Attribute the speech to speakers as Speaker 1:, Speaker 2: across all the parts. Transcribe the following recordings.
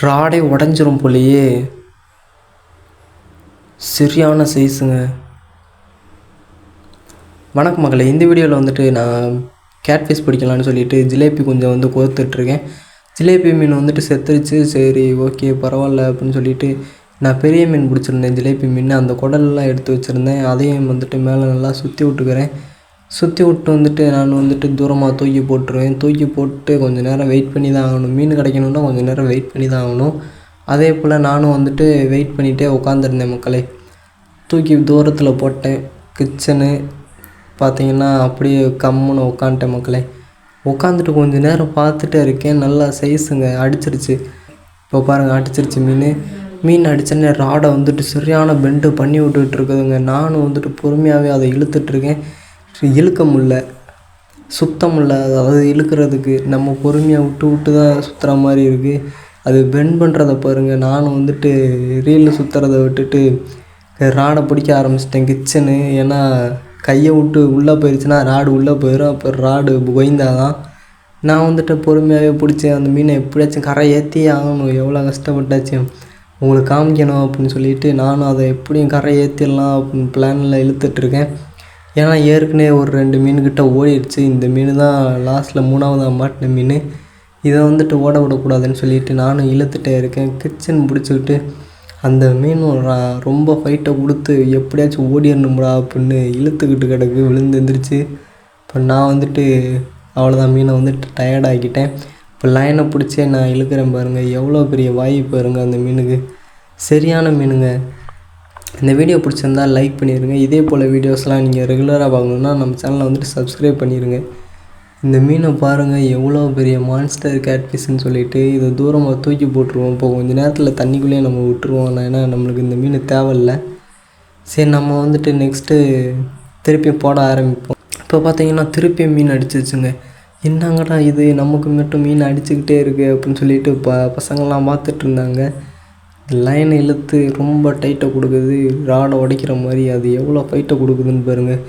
Speaker 1: ராடே உடஞ்சிரும் போலையே. சரியான சைஸுங்க. வணக்கம் மகளே, இந்த வீடியோவில் வந்துட்டு நான் கேட்ஃபிஷ் பிடிக்கலான்னு சொல்லிட்டு ஜிலேபி கொஞ்சம் வந்து கோர்த்துட்ருக்கேன். ஜிலேபி மீன் வந்துட்டு செத்துருச்சு. சரி ஓகே பரவாயில்ல அப்படின்னு சொல்லிட்டு நான் பெரிய மீன் பிடிச்சிருந்தேன். ஜிலேபி மீன் அந்த குடல்லாம் எடுத்து வச்சுருந்தேன். அதையும் வந்துட்டு மேலே நல்லா சுற்றி விட்டுக்கிறேன். சுற்றி விட்டு வந்துட்டு நான் வந்துட்டு தூரமாக தூக்கி போட்டுருவேன். தூக்கி போட்டு கொஞ்சம் நேரம் வெயிட் பண்ணி தான் ஆகணும். மீன் கிடைக்கணுன்னா கொஞ்சம் நேரம் வெயிட் பண்ணி தான் ஆகணும். அதே போல் நானும் வந்துட்டு வெயிட் பண்ணிகிட்டே உட்காந்துருந்தேன் மக்களே. தூக்கி தூரத்தில் போட்டேன். கிச்சனு பார்த்திங்கன்னா அப்படியே கம்முன்னு உட்காந்துட்டேன் மக்களே. உட்காந்துட்டு கொஞ்சம் நேரம் பார்த்துட்டே இருக்கேன். நல்லா சைஸுங்க, அடிச்சிருச்சு. இப்போ பாருங்கள், அடிச்சிருச்சு மீன் அடித்தோடனே ராடை வந்துட்டு சரியான பெண்டு பண்ணி விட்டுட்டு இருக்குதுங்க. நானும் வந்துட்டு பொறுமையாகவே அதை இழுத்துட்ருக்கேன். இழுக்க முடில, சுத்த முடில. அதாவது இழுக்கிறதுக்கு நம்ம பொறுமையாக விட்டு தான் சுற்றுற மாதிரி இருக்குது. அது பெண்ட் பண்ணுறதை பாருங்கள். நானும் வந்துட்டு ரீலில் சுற்றுறதை விட்டுட்டு ராடை பிடிக்க ஆரம்பிச்சிட்டேன் கிச்சனு. ஏன்னா கையை விட்டு உள்ளே போயிடுச்சுன்னா ராடு உள்ளே போயிடும். அப்போ ராடு கோய்ந்தாதான். நான் வந்துட்டு பொறுமையாகவே பிடிச்சி அந்த மீனை எப்படியாச்சும் கரை ஏற்றியே ஆகணும். எவ்வளோ கஷ்டப்பட்டாச்சு உங்களுக்கு காமிக்கணும் அப்படின்னு சொல்லிட்டு நானும் அதை எப்படியும் கரை ஏற்றிடலாம் அப்படின்னு பிளானில் இழுத்துட்ருக்கேன். ஏன்னா ஏற்கனவே ஒரு 2 மீன்கிட்ட ஓடிடுச்சு. இந்த மீன் தான் லாஸ்ட்டில் 3ஆவதாக மாட்டின மீன். இதை வந்துட்டு ஓட விடக்கூடாதுன்னு சொல்லிட்டு நானும் இழுத்துட்டே இருக்கேன். கிச்சன் பிடிச்சிக்கிட்டு அந்த மீனும் ரொம்ப ஃபைட்டை கொடுத்து எப்படியாச்சும் ஓடிடணும்டா அப்படின்னு இழுத்துக்கிட்டு கிடக்கு. விழுந்து எந்திரிச்சு. இப்போ நான் வந்துட்டு அவ்வளோதான், மீனை வந்துட்டு டயர்டாகிக்கிட்டேன். இப்போ லைனை பிடிச்சே நான் இழுக்கிறேன் பாருங்கள். எவ்வளோ பெரிய வாய் பாருங்கள் அந்த மீனுக்கு. சரியான மீனுங்க. இந்த வீடியோ பிடிச்சிருந்தால் லைக் பண்ணிடுங்க. இதே போல் வீடியோஸ்லாம் நீங்கள் ரெகுலராக பார்க்கணுன்னா நம்ம சேனலை வந்துட்டு சப்ஸ்கிரைப் பண்ணிடுங்க. இந்த மீனை பாருங்கள், எவ்வளோ பெரிய மான்ஸ்டர் கேட்ஃபிஷ்ன்னு சொல்லிட்டு இதை தூரமாக தூக்கி போட்டுருவோம். இப்போ கொஞ்சம் நேரத்தில் தண்ணிக்குள்ளேயே நம்ம விட்டுருவோம். ஏன்னா நம்மளுக்கு இந்த மீன் தேவையில்லை. சரி, நம்ம வந்துட்டு நெக்ஸ்ட்டு திருப்பி போட ஆரம்பிப்போம். இப்போ பார்த்தீங்கன்னா திருப்பி மீன் அடிச்சிருச்சுங்க. என்னங்கடா இது, நமக்கு மட்டும் மீன் அடிச்சுக்கிட்டே இருக்குது அப்படின்னு சொல்லிட்டு பசங்கள்லாம் பார்த்துட்டு இருந்தாங்க. லைனை இழுத்து ரொம்ப டைட்டை கொடுக்குது, ராடை உடைக்கிற மாதிரி. அது எவ்வளோ ஃபைட்டை கொடுக்குதுன்னு பாருங்கள்.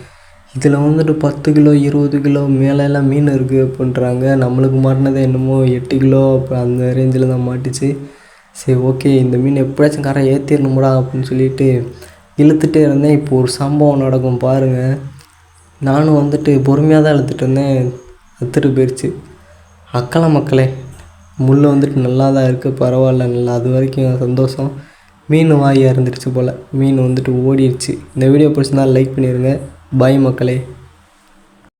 Speaker 1: இதில் வந்துட்டு 10 கிலோ 20 கிலோ மேலெல்லாம் மீன் இருக்குது அப்படின்றாங்க. நம்மளுக்கு மாட்டினதே என்னமோ 8 கிலோ அப்போ அந்த ரேஞ்சில் தான் மாட்டிச்சு. சரி ஓகே, இந்த மீன் எப்படியாச்சும் கரை ஏற்றிடணும்டா அப்படின்னு சொல்லிட்டு இழுத்துட்டே இருந்தேன். இப்போ ஒரு சம்பவம் நடக்கும் பாருங்கள். நானும் வந்துட்டு பொறுமையாக தான் இழுத்துட்டு இருந்தேன். அத்துட்டு போயிடுச்சு. அக்கலை மக்களே, முள் வந்துட்டு நல்லா தான் இருக்குது, பரவாயில்ல, நல்லா. அது வரைக்கும் சந்தோஷம். மீன் வாய் இறந்துடுச்சு போல். மீன் வந்துட்டு ஓடிடுச்சு. இந்த வீடியோ பிடிச்சிருந்தால் லைக் பண்ணிடுங்க. பாய் மக்களே.